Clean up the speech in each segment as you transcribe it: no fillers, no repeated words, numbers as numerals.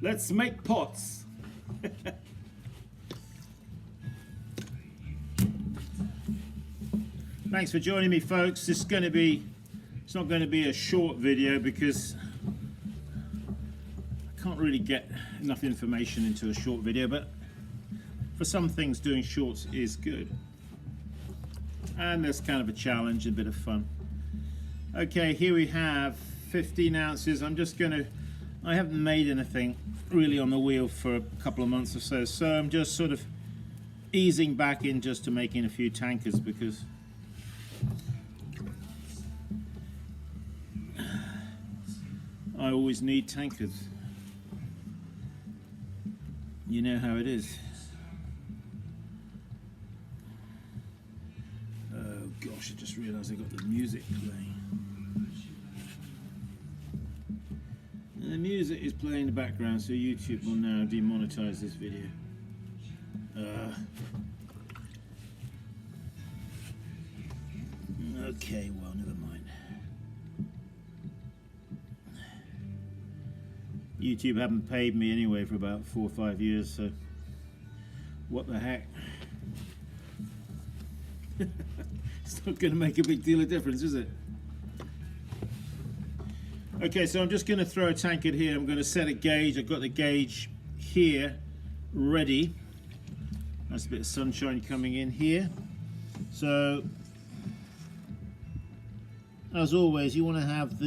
Let's make pots. Thanks for joining me, folks. It's not going to be a short video because I can't really get enough information into a short video, but for some things doing shorts is good. And there's kind of a challenge, a bit of fun. Okay, here we have 15 ounces. I haven't made anything really on the wheel for a couple of months or so, so I'm just sort of easing back in just to making a few tankards because I always need tankards. You know how it is. Oh gosh, I just realised I got the music playing. And the music is playing in the background, so YouTube will now demonetize this video. Okay, well, never mind. YouTube haven't paid me anyway for about 4 or 5 years, so what the heck? It's not going to make a big deal of difference, is it? Okay, so I'm just going to throw a tankard here. I'm going to set a gauge. I've got the gauge here ready. Nice bit of sunshine coming in here. So, as always, you want to have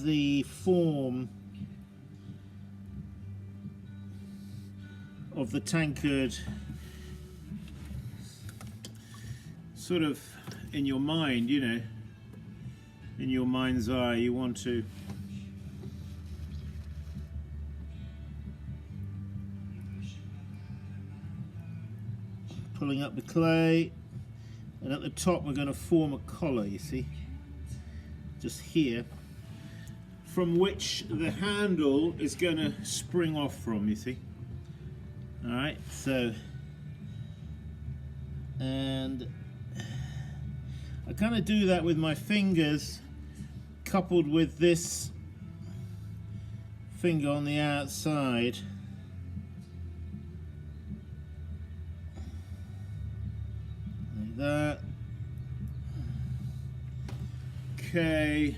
the form of the tankard sort of in your mind, you know, in your mind's eye. You want to pulling up the clay, and at the top we're going to form a collar, you see, just here, from which the handle is going to spring off from, you see. Alright, so, and I kind of do that with my fingers coupled with this finger on the outside. Like that. Okay.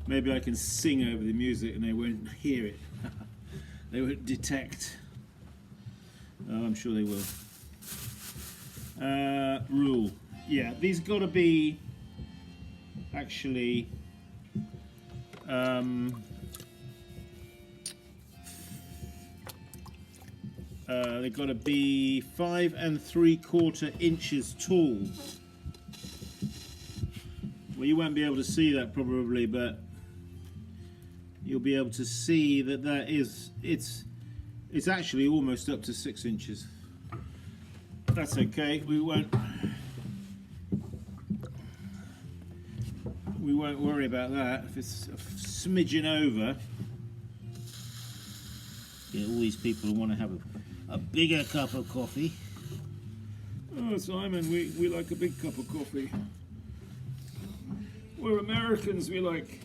Maybe I can sing over the music and they won't hear it. They won't detect. Oh, I'm sure they will. Rule. Yeah, these got to be actually they've got to be 5 3/4 inches tall. Well, you won't be able to see that probably, but you'll be able to see that it's actually almost up to 6 inches. That's okay. We won't worry about that. If it's a smidgen over, yeah, all these people want to have a bigger cup of coffee. Oh, Simon, we like a big cup of coffee. We're Americans. We like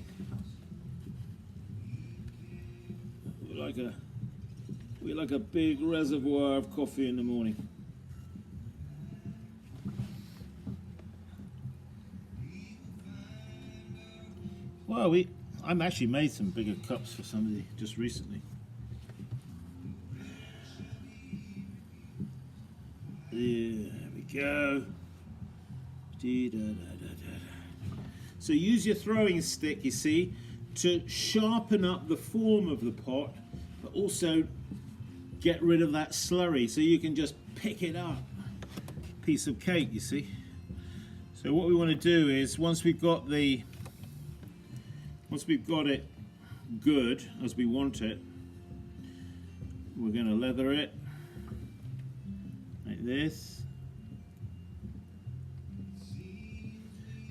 a big reservoir of coffee in the morning. Well, I've actually made some bigger cups for somebody just recently. There we go. So use your throwing stick, you see, to sharpen up the form of the pot, but also get rid of that slurry so you can just pick it up. Piece of cake, you see. So what we want to do is once we've got it good as we want it, we're going to leather it like this,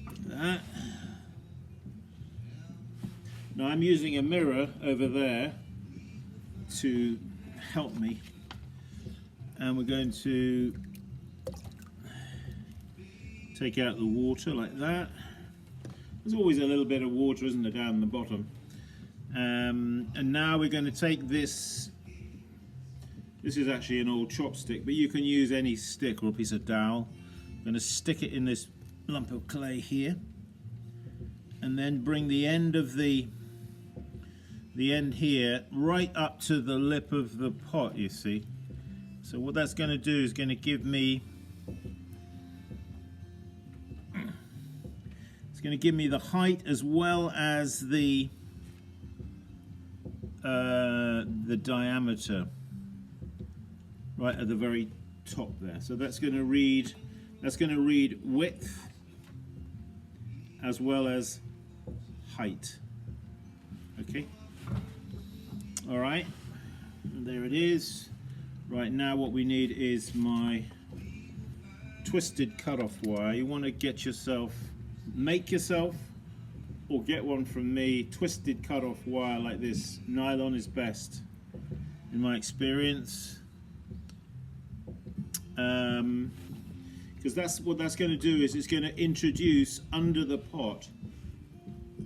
like that. Now I'm using a mirror over there to help me, and we're going to take out the water like that. There's always a little bit of water, isn't there, down the bottom. And now we're going to take this. This is actually an old chopstick, but you can use any stick or a piece of dowel. I'm going to stick it in this lump of clay here, and then bring the end of the end here right up to the lip of the pot, you see. So what that's going to do is going to give me, it's going to give me the height as well as the diameter right at the very top there. So that's going to read width as well as height. Okay. All right. And there it is. Right, now what we need is my twisted cutoff wire. You want to make yourself or get one from me, twisted cutoff wire like this. Nylon is best in my experience, because that's what that's going to do, is it's going to introduce under the pot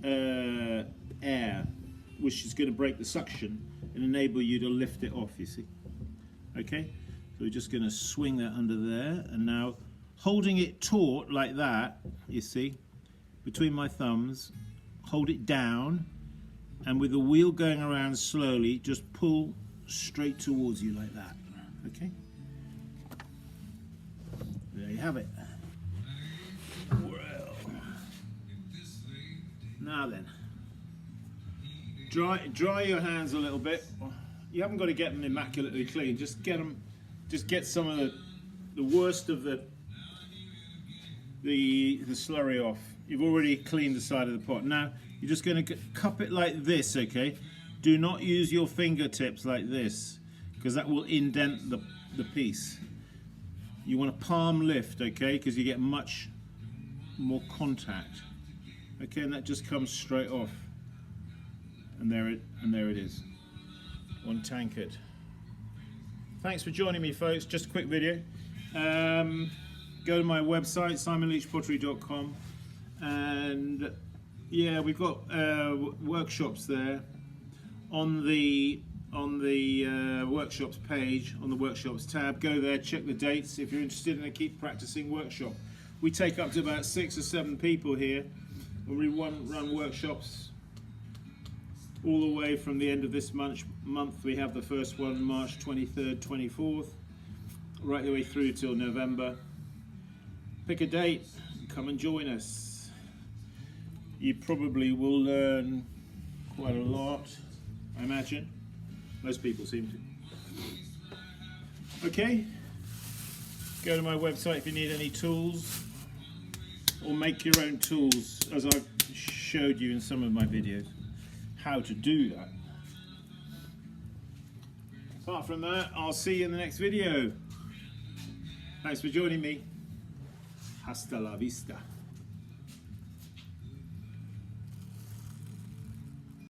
air, which is going to break the suction and enable you to lift it off, you see. Okay, so we're just going to swing that under there, and now holding it taut like that, you see, between my thumbs, hold it down, and with the wheel going around slowly, just pull straight towards you like that. Okay, there you have it. Well, now then, dry your hands a little bit. You haven't got to get them immaculately clean. Just get some of the worst of the slurry off. You've already cleaned the side of the pot. Now you're just going to cup it like this, okay? Do not use your fingertips like this, because that will indent the piece. You want a palm lift, okay? Because you get much more contact. Okay, and that just comes straight off. And there it is. One tankard. Thanks for joining me, folks. Just a quick video. Go to my website, simonleachpottery.com, and yeah, we've got workshops there. On the workshops page, on the workshops tab, go there, check the dates if you're interested in a keep practicing workshop. We take up to about 6 or 7 people here, and we run workshops all the way from the end of this month. We have the first one March 23rd, 24th, right the way through till November. Pick a date, come and join us. You probably will learn quite a lot, I imagine. Most people seem to. Okay, go to my website if you need any tools, or make your own tools, as I've showed you in some of my videos how to do that. Apart from that, I'll see you in the next video. Thanks for joining me. Hasta la vista.